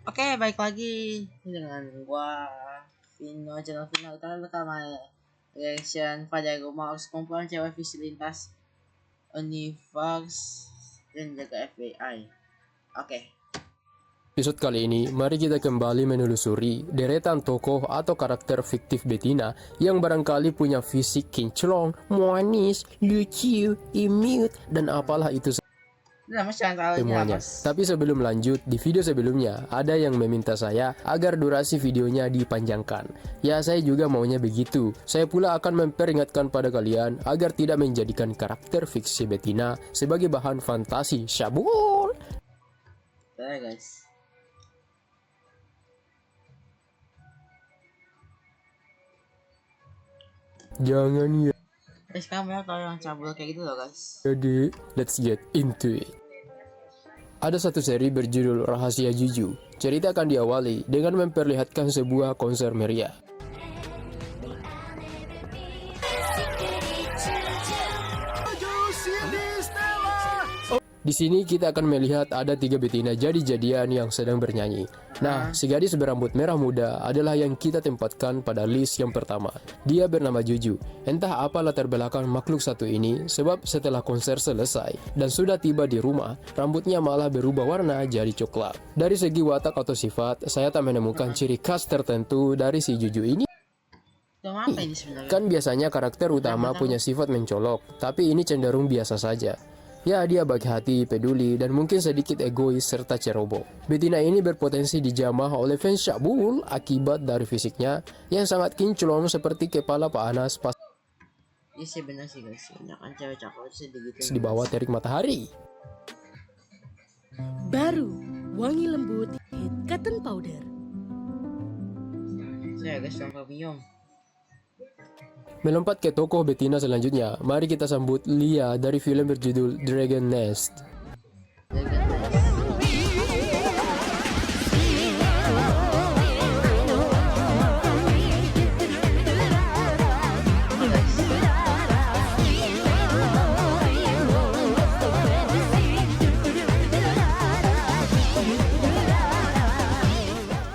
Oke, baik lagi dengan gua Vino, channel Vino. Kita bakal main reaction pada rumah kumpulan cewek visi lintas Universe dan jaga FBI. Oke. Episode kali ini, mari kita kembali menelusuri deretan tokoh atau karakter fiktif betina yang barangkali punya fisik kinclong, manis, lucu, imut, dan apalah itu semuanya. Tapi sebelum lanjut, di video sebelumnya ada yang meminta saya agar durasi videonya dipanjangkan. Ya, saya juga maunya begitu. Saya pula akan memperingatkan pada kalian agar tidak menjadikan karakter fiksi betina sebagai bahan fantasi syabul. Oke, guys. Jangan ya. Sekarang banyak tau yang cabul kayak gitu loh, guys. Jadi, let's get into it. Ada satu seri berjudul Rahasia Juju. Cerita akan diawali dengan memperlihatkan sebuah konser meriah. Di sini kita akan melihat ada 3 betina jadi-jadian yang sedang bernyanyi. Nah, si gadis berambut merah muda adalah yang kita tempatkan pada list yang pertama. Dia bernama Juju. Entah apa latar belakang makhluk satu ini, sebab setelah konser selesai dan sudah tiba di rumah, rambutnya malah berubah warna jadi coklat. Dari segi watak atau sifat, saya tak menemukan ciri khas tertentu dari si Juju ini. Kan biasanya karakter utama punya sifat mencolok, tapi ini cenderung biasa saja. Ya, dia baik hati, peduli, dan mungkin sedikit egois serta ceroboh. Betina ini berpotensi dijamah oleh fans syabul akibat dari fisiknya yang sangat kinclong seperti kepala Pak Anas pas Iya sih, benar sih, guys. Banyak kan cewek cakep sedikit di bawah terik matahari. Baru, wangi lembut hit cotton powder. Saya guys, yang bingung. Melompat ke tokoh betina selanjutnya, mari kita sambut Lia dari film berjudul Dragon Nest.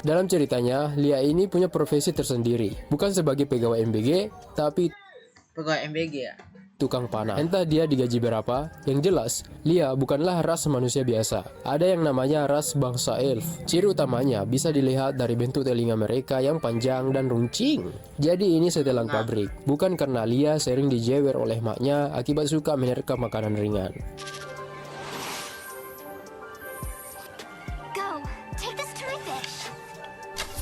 Dalam ceritanya, Lia ini punya profesi tersendiri, bukan sebagai pegawai MBG, tapi Pegawai MBG ya? tukang panah. Entah dia digaji berapa, yang jelas, Lia bukanlah ras manusia biasa. Ada yang namanya ras bangsa elf. Ciri utamanya bisa dilihat dari bentuk telinga mereka yang panjang dan runcing. Jadi ini setelan pabrik, bukan karena Lia sering dijewer oleh maknya akibat suka menerka makanan ringan.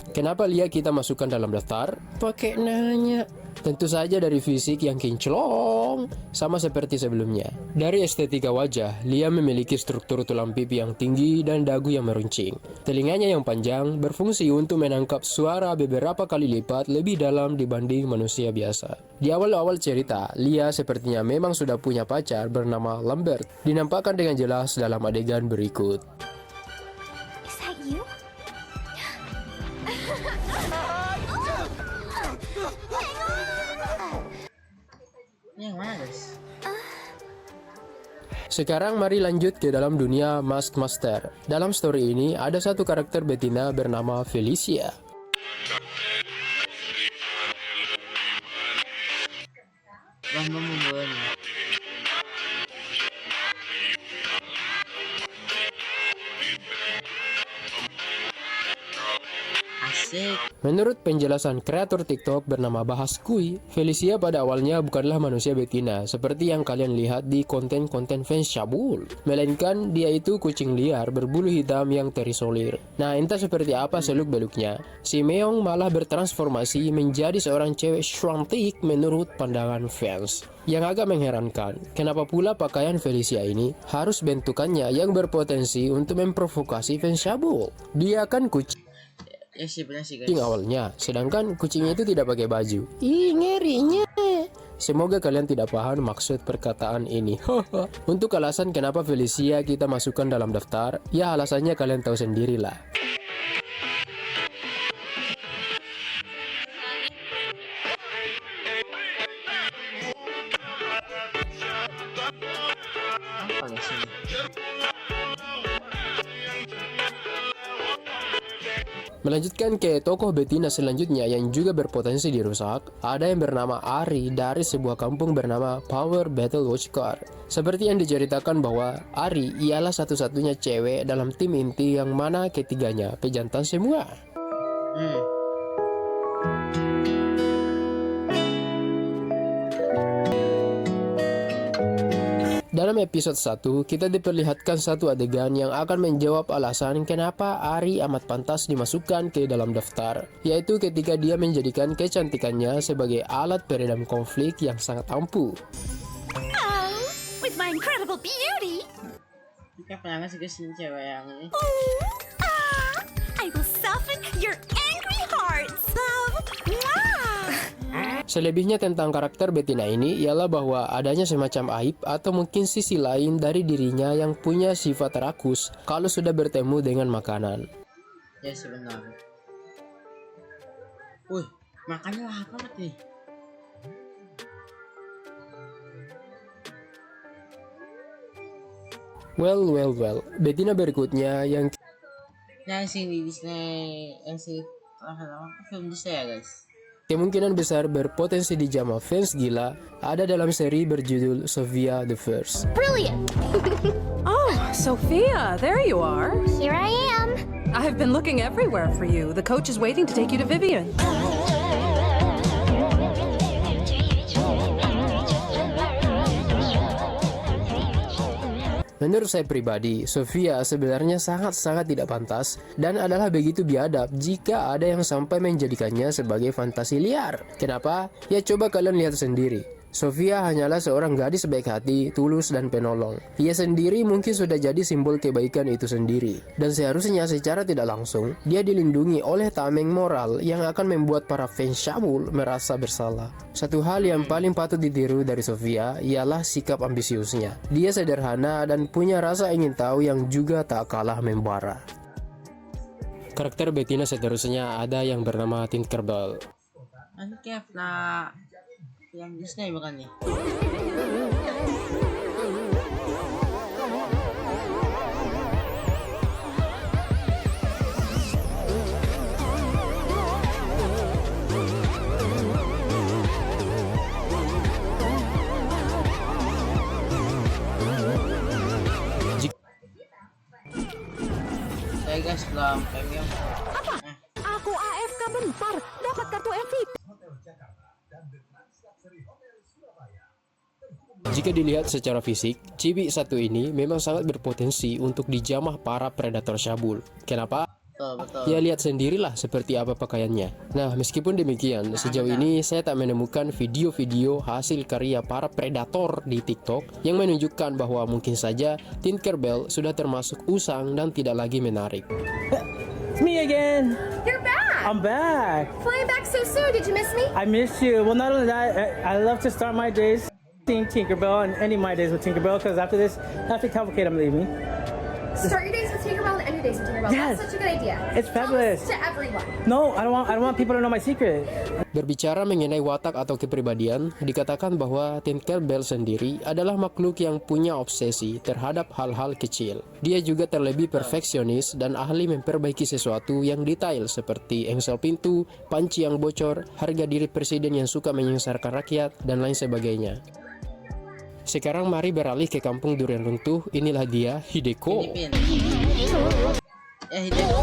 Kenapa Lia kita masukkan dalam daftar? Pakai nanya. Tentu saja dari fisik yang kinclong, sama seperti sebelumnya. Dari estetika wajah, Lia memiliki struktur tulang pipi yang tinggi dan dagu yang meruncing. Telinganya yang panjang berfungsi untuk menangkap suara beberapa kali lipat lebih dalam dibanding manusia biasa. Di awal-awal cerita, Lia sepertinya memang sudah punya pacar bernama Lambert. Dinampakkan dengan jelas dalam adegan berikut. Ini yang mana, guys? Sekarang mari lanjut ke dalam dunia Mask Master. Dalam story ini ada satu karakter betina bernama Felicia. Bambang membuatnya. Asik. Menurut penjelasan kreator TikTok bernama Bahas Kui, Felicia pada awalnya bukanlah manusia betina seperti yang kalian lihat di konten-konten fans syabul, melainkan dia itu kucing liar berbulu hitam yang terisolir. Nah, entah seperti apa seluk-beluknya, si Meong malah bertransformasi menjadi seorang cewek cantik menurut pandangan fans. Yang agak mengherankan, kenapa pula pakaian Felicia ini harus bentukannya yang berpotensi untuk memprovokasi fans syabul? Dia kan kucing. Ya sih, benar sih, guys. Awalnya, sedangkan kucingnya itu tidak pakai baju. Ih, ngerinya. Semoga kalian tidak paham maksud perkataan ini. Untuk alasan kenapa Felicia kita masukkan dalam daftar, ya alasannya kalian tahu sendirilah. Apa guys ini? Melanjutkan ke tokoh betina selanjutnya yang juga berpotensi dirusak, ada yang bernama Ari dari sebuah kampung bernama Power Battle Watch Car. Seperti yang diceritakan bahwa Ari ialah satu-satunya cewek dalam tim inti yang mana ketiganya pejantan semua. Dalam episode 1, kita diperlihatkan satu adegan yang akan menjawab alasan kenapa Ari amat pantas dimasukkan ke dalam daftar, yaitu ketika dia menjadikan kecantikannya sebagai alat peredam konflik yang sangat ampuh. Oh, with my incredible beauty, Kita pernah nggak sih guys ini cewek yang ini? I will soften your angry hearts. Love, Selebihnya tentang karakter betina ini ialah bahwa adanya semacam aib atau mungkin sisi lain dari dirinya yang punya sifat rakus kalau sudah bertemu dengan makanan. Ya sebenarnya. Wih, makannya lahap banget nih. Well, betina berikutnya yang Nah sini Disney, yang si film Disney ya guys. kemungkinan besar berpotensi dijamah fans gila ada dalam seri berjudul Sofia the First. brilliant. Oh, Sophia, there you are. Here I am. I've been looking everywhere for you. The coach is waiting to take you to Vivian. Menurut saya pribadi, Sofia sebenarnya sangat-sangat tidak pantas dan adalah begitu biadab jika ada yang sampai menjadikannya sebagai fantasi liar. Kenapa? Ya coba kalian lihat sendiri. Sofia hanyalah seorang gadis baik hati, tulus, dan penolong. Ia sendiri mungkin sudah jadi simbol kebaikan itu sendiri. Dan seharusnya secara tidak langsung, dia dilindungi oleh tameng moral yang akan membuat para fans Syamul merasa bersalah. Satu hal yang paling patut ditiru dari Sofia ialah sikap ambisiusnya. Dia sederhana dan punya rasa ingin tahu yang juga tak kalah membara. Karakter betina seterusnya ada yang bernama Tinkerbell. Ini kayak pernah yang Disney bukan nih? Guys, belum premium. Aku AFK bentar. Dapat kartu MVP. Jika dilihat secara fisik, Chibi satu ini memang sangat berpotensi untuk dijamah para predator Syabul. Kenapa? Betul. Ya lihat sendirilah seperti apa pakaiannya. Nah, meskipun demikian, sejauh ini saya tak menemukan video-video hasil karya para predator di TikTok yang menunjukkan bahwa mungkin saja Tinkerbell sudah termasuk usang dan tidak lagi menarik. It's me again. You're back! I'm back. Flying back so soon. Did you miss me? I missed you. Well, not only that, I love to start my days seeing Tinkerbell and ending my days with Tinkerbell because after this, after Cavalcade, I'm leaving. Start your days with Tinkerbell and end your days with Tinkerbell. Yes. That's such a good idea. It's fabulous. Tell this to everyone. No, I don't want people to know my secret. Berbicara mengenai watak atau kepribadian, dikatakan bahwa Tinkerbell sendiri adalah makhluk yang punya obsesi terhadap hal-hal kecil. Dia juga terlebih perfeksionis dan ahli memperbaiki sesuatu yang detail seperti engsel pintu, panci yang bocor, harga diri presiden yang suka menyengsarakan rakyat, dan lain sebagainya. Sekarang mari beralih ke kampung durian runtuh. Inilah dia, Hideko. Filipin. Hideko.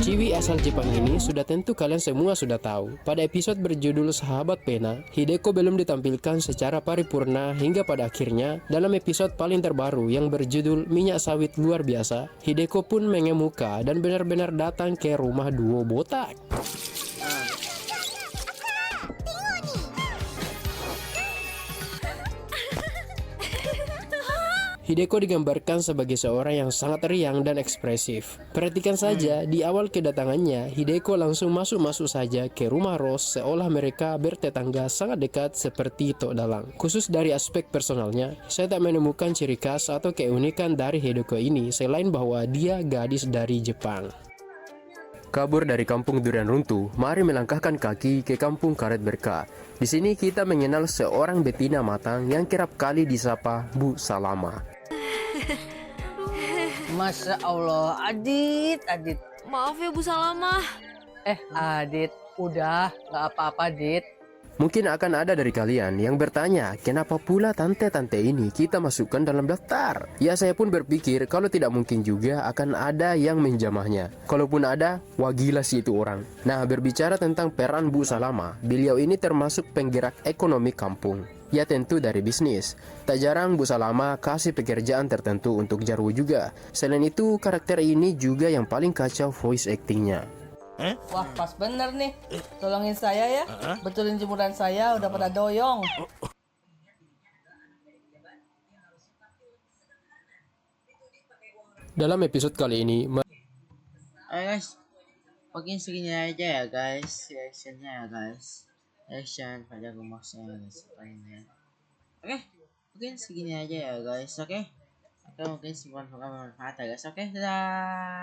Ciwi asal Jepang ini sudah tentu kalian semua sudah tahu. Pada episode berjudul Sahabat Pena, Hideko belum ditampilkan secara paripurna hingga pada akhirnya dalam episode paling terbaru yang berjudul Minyak Sawit Luar Biasa, Hideko pun mengemuka dan benar-benar datang ke rumah duo botak. Hideko digambarkan sebagai seorang yang sangat riang dan ekspresif. Perhatikan saja, di awal kedatangannya, Hideko langsung masuk-masuk saja ke rumah Rose seolah mereka bertetangga sangat dekat seperti Tok Dalang. Khusus dari aspek personalnya, saya tak menemukan ciri khas atau keunikan dari Hideko ini selain bahwa dia gadis dari Jepang. Kabur dari kampung durian runtuh, mari melangkahkan kaki ke kampung karet berkah. Di sini kita mengenal seorang betina matang yang kerap kali disapa Bu Salama. Masya Allah, Adit. Maaf ya Bu Salama. Adit, udah, gak apa-apa, Adit. Mungkin akan ada dari kalian yang bertanya, kenapa pula tante-tante ini kita masukkan dalam daftar? Ya, saya pun berpikir kalau tidak mungkin juga akan ada yang menjamahnya. Kalaupun ada, wah gila sih itu orang. Nah, berbicara tentang peran Bu Salama, beliau ini termasuk penggerak ekonomi kampung. Ya tentu dari bisnis. Tak jarang Bu Salama kasih pekerjaan tertentu untuk Jarwo juga. Selain itu, karakter ini juga yang paling kacau voice actingnya. Wah, pas bener nih. Tolongin saya ya. Betulin jemuran saya, udah pada doyong. Dalam episode kali ini, Oke guys, mungkin segini aja ya guys, reactionnya ya guys, reaction pada rumusnya guys. Oke, mungkin segini aja ya guys. Oke, mungkin semoga bermanfaat ya guys. Oke, dadah.